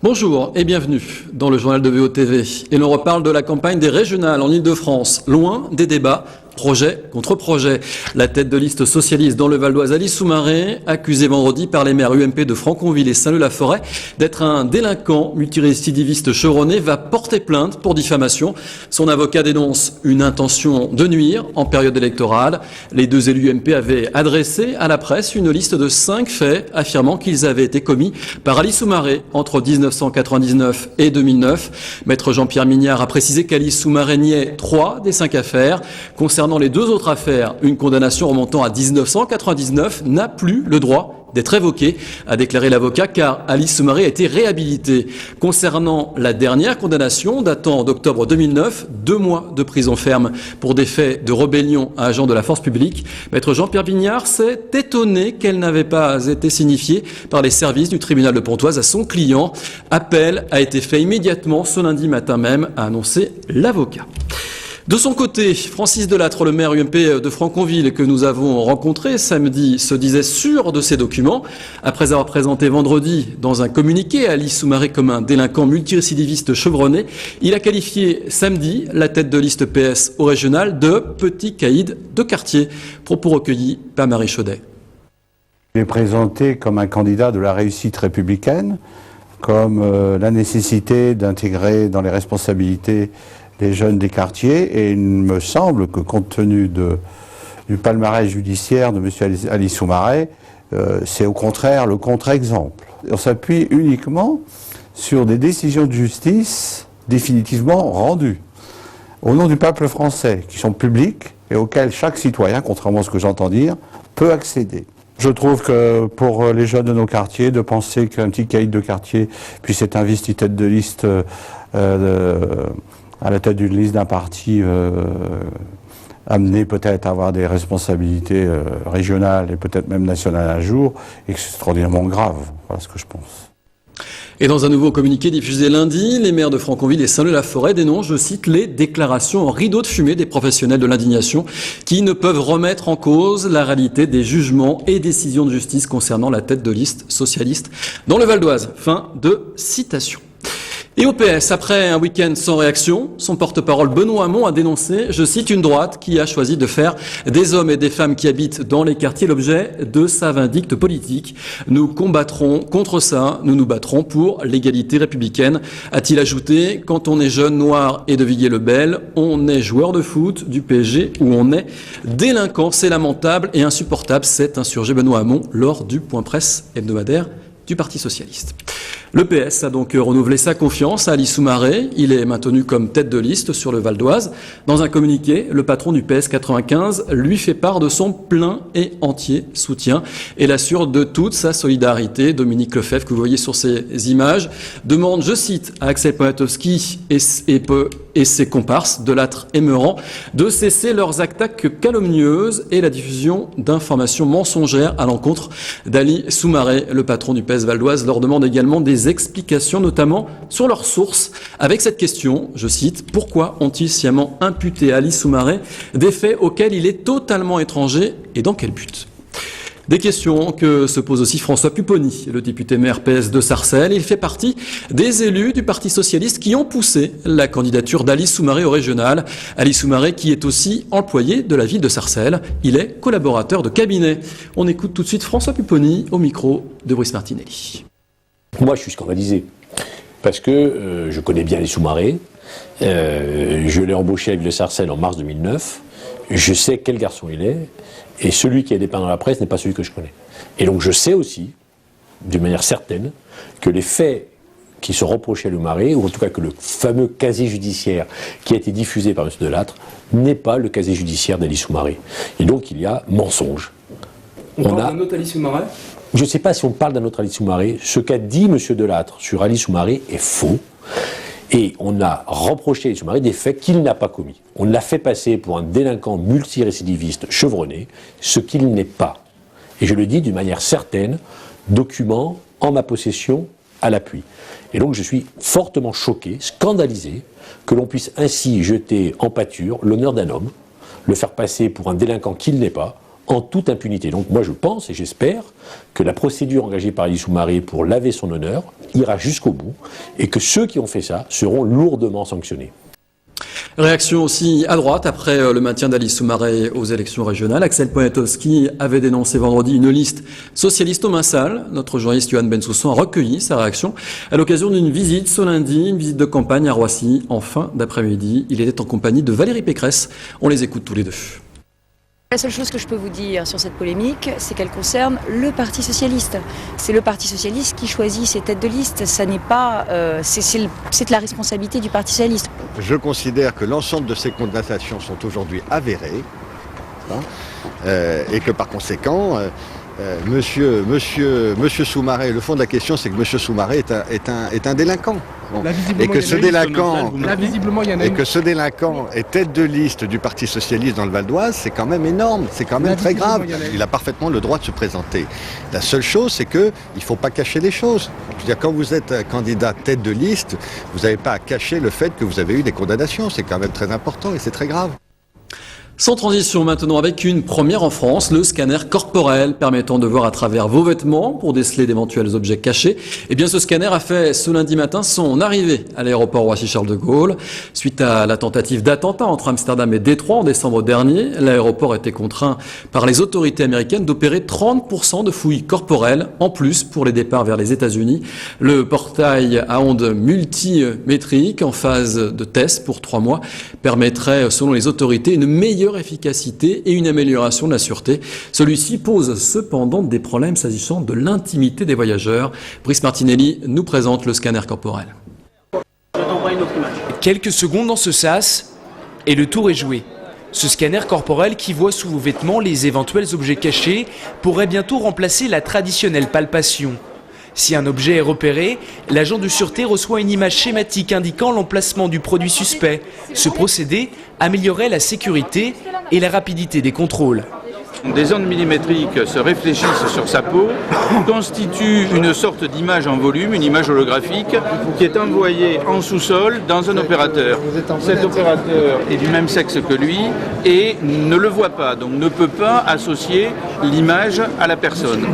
Bonjour et bienvenue dans le journal de VOTV. Et l'on reparle de la campagne des régionales en Ile-de-France, loin des débats. Projet contre projet. La tête de liste socialiste dans le Val d'Oise, Alice Soumaré, accusée vendredi par les maires UMP de Franconville et Saint-Leu-la-Forêt d'être un délinquant multirécidiviste chevronné, va porter plainte pour diffamation. Son avocat dénonce une intention de nuire en période électorale. Les deux élus UMP avaient adressé à la presse une liste de 5 faits affirmant qu'ils avaient été commis par Alice Soumaré entre 1999 et 2009. Maître Jean-Pierre Mignard a précisé qu'Alice Soumaré niait 3 des 5 affaires. Concernant les 2 autres affaires, une condamnation remontant à 1999 n'a plus le droit d'être évoquée, a déclaré l'avocat, car Alice Soumaré a été réhabilitée. Concernant la dernière condamnation, datant d'octobre 2009, 2 mois de prison ferme pour des faits de rébellion à agent de la force publique, maître Jean-Pierre Mignard s'est étonné qu'elle n'avait pas été signifiée par les services du tribunal de Pontoise à son client. Appel a été fait immédiatement ce lundi matin même, a annoncé l'avocat. De son côté, Francis Delattre, le maire UMP de Franconville que nous avons rencontré samedi, se disait sûr de ces documents. Après avoir présenté vendredi dans un communiqué Alice Soumaré comme un délinquant multirécidiviste chevronné, il a qualifié samedi la tête de liste PS au régional de petit caïd de quartier. Propos recueillis par Marie Chaudet. Il est présenté comme un candidat de la réussite républicaine, comme la nécessité d'intégrer dans les responsabilités les jeunes des quartiers, et il me semble que compte tenu du palmarès judiciaire de M. Alice Soumaré, c'est au contraire le contre-exemple. On s'appuie uniquement sur des décisions de justice définitivement rendues au nom du peuple français, qui sont publiques et auxquelles chaque citoyen, contrairement à ce que j'entends dire, peut accéder. Je trouve que pour les jeunes de nos quartiers, de penser qu'un petit caïd de quartier puisse être investi tête de liste à la tête d'une liste d'un parti amené peut-être à avoir des responsabilités régionales et peut-être même nationales un jour, est extraordinairement grave. Voilà ce que je pense. Et dans un nouveau communiqué diffusé lundi, les maires de Franconville et Saint-Leu-la-Forêt dénoncent, je cite, les déclarations en rideau de fumée des professionnels de l'indignation qui ne peuvent remettre en cause la réalité des jugements et décisions de justice concernant la tête de liste socialiste dans le Val d'Oise. Fin de citation. Et au PS, après un week-end sans réaction, son porte-parole Benoît Hamon a dénoncé, je cite, une droite qui a choisi de faire des hommes et des femmes qui habitent dans les quartiers l'objet de sa vindicte politique. Nous combattrons contre ça, nous nous battrons pour l'égalité républicaine, a-t-il ajouté. Quand on est jeune, noir et de Villiers-le-Bel, on est joueur de foot du PSG ou on est délinquant. C'est lamentable et insupportable, s'est insurgé Benoît Hamon lors du point presse hebdomadaire du Parti socialiste. Le PS a donc renouvelé sa confiance à Alice Soumaré. Il est maintenu comme tête de liste sur le Val d'Oise. Dans un communiqué, le patron du PS 95 lui fait part de son plein et entier soutien et l'assure de toute sa solidarité. Dominique Lefebvre, que vous voyez sur ces images, demande, je cite, à Axel Poniatowski et ses comparses, Delattre et Meurant, de cesser leurs attaques calomnieuses et la diffusion d'informations mensongères à l'encontre d'Ali Soumaré. Le patron du PS Val d'Oise leur demande également des explications, notamment sur leurs sources, avec cette question, je cite, « Pourquoi ont-ils sciemment imputé à Ali Soumaré des faits auxquels il est totalement étranger et dans quel but ?» Des questions que se pose aussi François Pupponi, le député maire PS de Sarcelles. Il fait partie des élus du Parti socialiste qui ont poussé la candidature d'Alice Soumaré au régional. Alice Soumaré qui est aussi employé de la ville de Sarcelles. Il est collaborateur de cabinet. On écoute tout de suite François Pupponi au micro de Brice Martinelli. Moi, je suis scandalisé parce que je connais bien Alice Soumaré. Je l'ai embauché à la ville de Sarcelles en mars 2009. Je sais quel garçon il est. Et celui qui est dépeint dans la presse n'est pas celui que je connais. Et donc je sais aussi, d'une manière certaine, que les faits qui sont reprochés à Soumaré, ou en tout cas que le fameux casier judiciaire qui a été diffusé par M. Delattre, n'est pas le casier judiciaire d'Alice Soumaré. Et donc il y a mensonge. On parle d'un autre Alice Soumaré ? Je ne sais pas si on parle d'un autre Alice Soumaré. Ce qu'a dit M. Delattre sur Alice Soumaré est faux. Et on a reproché à Alice Soumaré des faits qu'il n'a pas commis. On l'a fait passer pour un délinquant multirécidiviste chevronné, ce qu'il n'est pas. Et je le dis d'une manière certaine, document en ma possession à l'appui. Et donc je suis fortement choqué, scandalisé, que l'on puisse ainsi jeter en pâture l'honneur d'un homme, le faire passer pour un délinquant qu'il n'est pas, en toute impunité. Donc moi je pense et j'espère que la procédure engagée par Elie Soumaré pour laver son honneur ira jusqu'au bout et que ceux qui ont fait ça seront lourdement sanctionnés. Réaction aussi à droite après le maintien d'Ali Soumaré aux élections régionales. Axel Poniatowski avait dénoncé vendredi une liste socialiste au Massal. Notre journaliste Yohann Bensoussan a recueilli sa réaction à l'occasion d'une visite ce lundi, une visite de campagne à Roissy en fin d'après-midi. Il était en compagnie de Valérie Pécresse. On les écoute tous les deux. La seule chose que je peux vous dire sur cette polémique, c'est qu'elle concerne le Parti socialiste. C'est le Parti socialiste qui choisit ses têtes de liste. Ça n'est pas, c'est la responsabilité du Parti socialiste. Je considère que l'ensemble de ces condamnations sont aujourd'hui avérées, et que par conséquent, Monsieur Soumaré, le fond de la question, c'est que Monsieur Soumaré est un délinquant. Bon. Et que ce délinquant est tête de liste du Parti socialiste dans le Val d'Oise, c'est quand même énorme, c'est quand même très grave. Il a parfaitement le droit de se présenter. La seule chose, c'est qu'il ne faut pas cacher les choses. Je veux dire, quand vous êtes candidat tête de liste, vous n'avez pas à cacher le fait que vous avez eu des condamnations. C'est quand même très important et c'est très grave. Sans transition maintenant avec une première en France, le scanner corporel permettant de voir à travers vos vêtements pour déceler d'éventuels objets cachés. Eh bien, ce scanner a fait ce lundi matin son arrivée à l'aéroport Roissy-Charles de Gaulle. Suite à la tentative d'attentat entre Amsterdam et Détroit en décembre dernier, l'aéroport était contraint par les autorités américaines d'opérer 30% de fouilles corporelles en plus pour les départs vers les États-Unis. Le portail à ondes multimétriques en phase de test pour 3 mois permettrait, selon les autorités, une meilleure efficacité et une amélioration de la sûreté. Celui-ci pose cependant des problèmes s'agissant de l'intimité des voyageurs. Brice Martinelli nous présente le scanner corporel. Quelques secondes dans ce sas et le tour est joué. Ce scanner corporel qui voit sous vos vêtements les éventuels objets cachés pourrait bientôt remplacer la traditionnelle palpation. Si un objet est repéré, l'agent de sûreté reçoit une image schématique indiquant l'emplacement du produit suspect. Ce procédé améliorerait la sécurité et la rapidité des contrôles. Des ondes millimétriques se réfléchissent sur sa peau, constituent une sorte d'image en volume, une image holographique, qui est envoyée en sous-sol dans un opérateur. Cet opérateur est du même sexe que lui et ne le voit pas, donc ne peut pas associer l'image à la personne.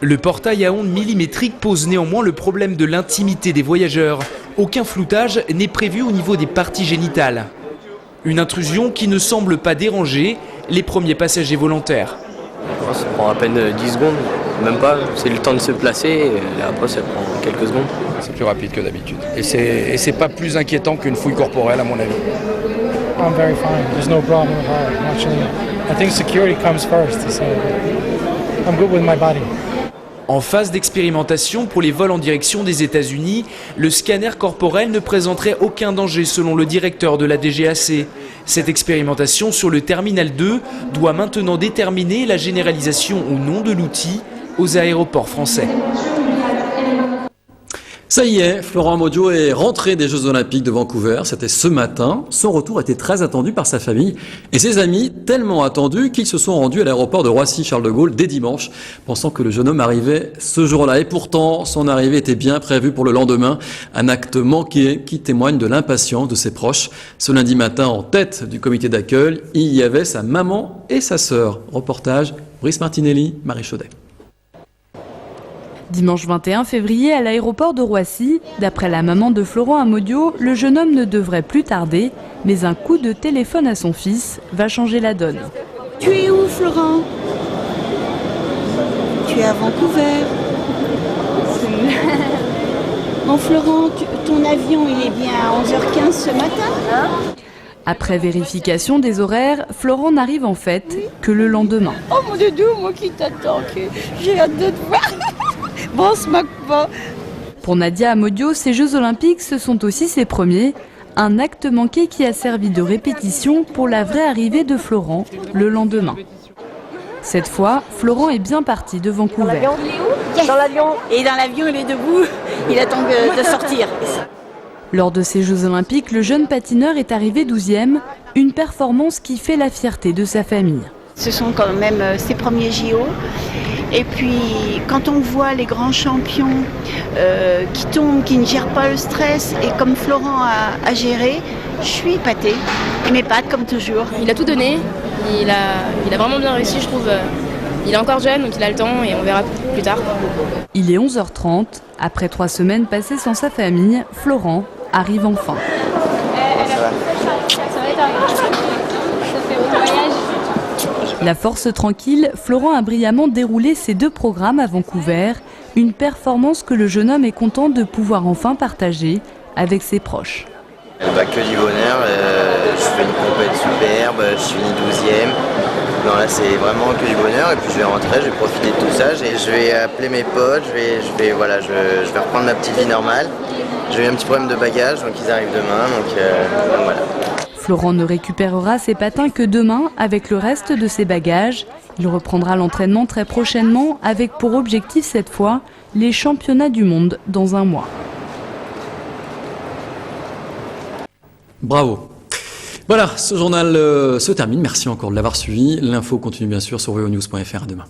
Le portail à ondes millimétriques pose néanmoins le problème de l'intimité des voyageurs. Aucun floutage n'est prévu au niveau des parties génitales. Une intrusion qui ne semble pas déranger les premiers passagers volontaires. Ça prend à peine 10 secondes, même pas. C'est le temps de se placer et après ça prend quelques secondes. C'est plus rapide que d'habitude. Et c'est pas plus inquiétant qu'une fouille corporelle à mon avis. I'm very fine. There's no problem actually. I think security comes first, so I'm good with my body. En phase d'expérimentation pour les vols en direction des États-Unis, le scanner corporel ne présenterait aucun danger selon le directeur de la DGAC. Cette expérimentation sur le Terminal 2 doit maintenant déterminer la généralisation ou non de l'outil aux aéroports français. Ça y est, Florent Amodiot est rentré des Jeux Olympiques de Vancouver. C'était ce matin. Son retour était très attendu par sa famille et ses amis, tellement attendu qu'ils se sont rendus à l'aéroport de Roissy-Charles de Gaulle dès dimanche, pensant que le jeune homme arrivait ce jour-là. Et pourtant, son arrivée était bien prévue pour le lendemain. Un acte manqué qui témoigne de l'impatience de ses proches. Ce lundi matin, en tête du comité d'accueil, il y avait sa maman et sa sœur. Reportage, Brice Martinelli, Marie Chaudet. Dimanche 21 février à l'aéroport de Roissy, d'après la maman de Florent Amodiot, le jeune homme ne devrait plus tarder, mais un coup de téléphone à son fils va changer la donne. Tu es où, Florent? Tu es à Vancouver. Bon, Florent, ton avion, il est bien à 11h15 ce matin? Après vérification des horaires, Florent n'arrive en fait que le lendemain. Oh mon doudou, moi qui t'attends, j'ai hâte de te voir. Bon, on se moque pas. Pour Nadia Amodiot, ces Jeux Olympiques, ce sont aussi ses premiers. Un acte manqué qui a servi de répétition pour la vraie arrivée de Florent le lendemain. Cette fois, Florent est bien parti de Vancouver. Dans l'avion, il est où? Yes. Dans l'avion. Et dans l'avion, il est debout. Il attend de sortir. Lors de ces Jeux Olympiques, le jeune patineur est arrivé 12e, une performance qui fait la fierté de sa famille. Ce sont quand même ses premiers JO. Et puis, quand on voit les grands champions qui tombent, qui ne gèrent pas le stress, et comme Florent a géré, je suis épatée. Il m'épate comme toujours. Il a tout donné. Il a vraiment bien réussi, je trouve. Il est encore jeune, donc il a le temps et on verra plus tard. Il est 11h30. Après 3 semaines passées sans sa famille, Florent arrive enfin. La force tranquille, Florent a brillamment déroulé ses 2 programmes à Vancouver. Une performance que le jeune homme est content de pouvoir enfin partager avec ses proches. Que du bonheur, je fais une compète superbe, je suis 12e. Non, là c'est vraiment que du bonheur et puis je vais rentrer, je vais profiter de tout ça, je vais appeler mes potes, je vais reprendre ma petite vie normale. J'ai eu un petit problème de bagage, donc ils arrivent demain, donc voilà. Florent ne récupérera ses patins que demain avec le reste de ses bagages. Il reprendra l'entraînement très prochainement avec pour objectif cette fois les championnats du monde dans un mois. Bravo. Voilà, ce journal se termine. Merci encore de l'avoir suivi. L'info continue bien sûr sur voanews.fr. À demain.